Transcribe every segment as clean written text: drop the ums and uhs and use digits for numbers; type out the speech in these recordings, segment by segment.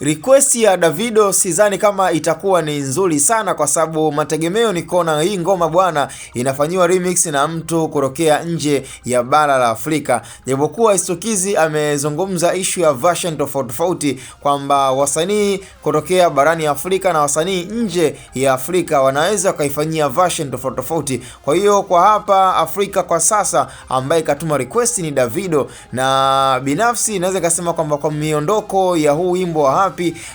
Request ya Davido sidhani kama itakuwa ni nzuri sana, kwa sababu mategemeo ni kuona hii ngoma bwana inafanyiwa remix na mtu kutokea nje ya bara la Afrika. Japokuwa Stukizi amezungumza issue ya version tofauti kwamba wasanii kutokea barani Afrika na wasanii nje ya Afrika wanaweza kaifanyia version tofauti. Kwa hiyo kwa hapa Afrika kwa sasa ambaye katuma request ni Davido, na binafsi naweza kusema kwamba kwa miondoko ya huu wimbo wa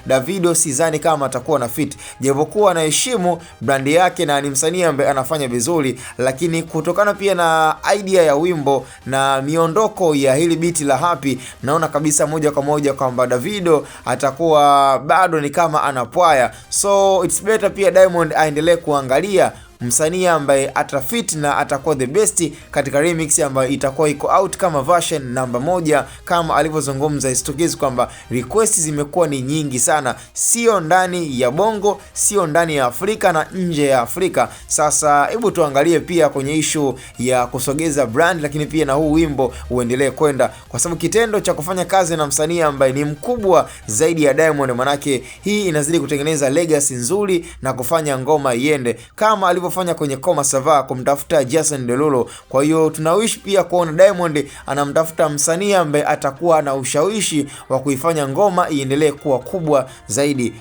Davido sidhani kama atakuwa na fit, japokuwa anaheshimu brand yake na ni msanii ambaye anafanya vizuri, lakini kutokana pia na idea ya wimbo na miondoko ya hili biti la Happy, naona kabisa moja kwa moja kwamba Davido atakuwa bado ni kama anapwaya. So it's better pia Diamond aendelee kuangalia msanii ambaye atafit na atakuwa the best katika remix ambayo itakuwa iko out kama version namba 1, kama alivyozungumza Stukizi kwamba request zimekuwa ni nyingi sana, sio ndani ya Bongo, sio ndani ya Afrika na nje ya Afrika. Sasa hebu tuangalie pia kwenye issue ya kusogeza brand, lakini pia na huu wimbo uendelee kwenda, kwa sababu kitendo cha kufanya kazi na msanii ambaye ni mkubwa zaidi ya Diamond, manake hii inazidi kutengeneza legacy nzuri na kufanya ngoma iende kama alivyofanya kwenye Koma Sava kumtafuta Jason Derulo. Kwa hiyo tunawish pia kuona Diamond anamtafuta msanii ambaye atakuwa na ushawishi wa kuifanya ngoma iendelee kuwa kubwa zaidi.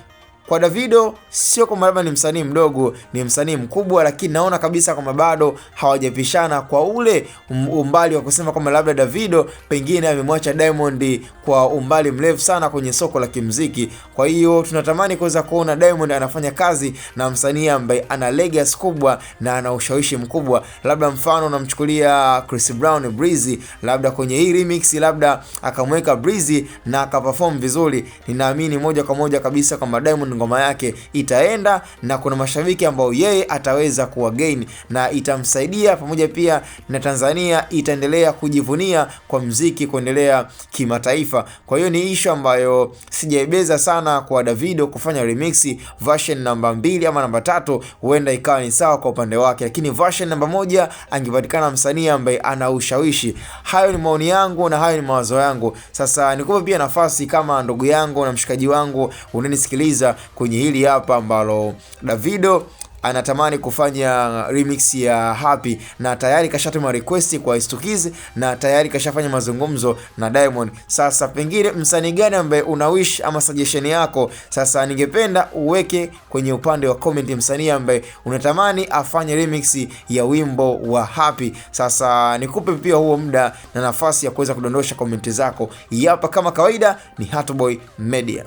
Kwa Davido sio kama labda ni msanii mdogo, ni msanii mkubwa, lakini naona kabisa kwamba bado hawajapishana kwa ule umbali wa kusema kwamba labda Davido pengine amemwacha Diamond kwa umbali mrefu sana kwenye soko la kimuziki. Kwa hiyo tunatamani kuweza kuona Diamond anafanya kazi na msanii ambaye ana legacy kubwa na ana ushawishi mkubwa. Labda mfano unamchukulia Chris Brown Breezy, labda kwenye hii remix labda akamweka Breezy na akaperform vizuri, ninaamini moja kwa moja kabisa kwamba Diamond ngoma yake itaenda na kuna mashabiki ambao yeye ataweza kuwa gain na itamsaidia, pamoja pia na Tanzania itaendelea kujivunia kwa muziki kuendelea kimataifa. Kwa hiyo ni issue ambayo sijaibeza sana kwa Davido kufanya remix version namba 2 ama namba 3, huenda ikawa ni sawa kwa upande wake, lakini version namba 1 angepatikana msanii ambaye ana ushawishi. Hayo ni maoni yangu na hayo ni mawazo yangu. Sasa nikupe pia nafasi kama ndugu yangu na mshikaji wangu unanisikiliza kwenye hili hapa ambalo Davido anatamani kufanya remix ya Happy, na tayari kashatuma request kwa Stukizi na tayari kashafanya mazungumzo na Diamond. Sasa pengine msanii gani ambaye una wish ama suggestion yako? Sasa ningependa uweke kwenye upande wa comment msanii ambaye unatamani afanye remix ya wimbo wa Happy. Sasa nikupe pia huo muda na nafasi ya kuweza kudondosha comment zako. Hapa kama kawaida ni Hatboy Media.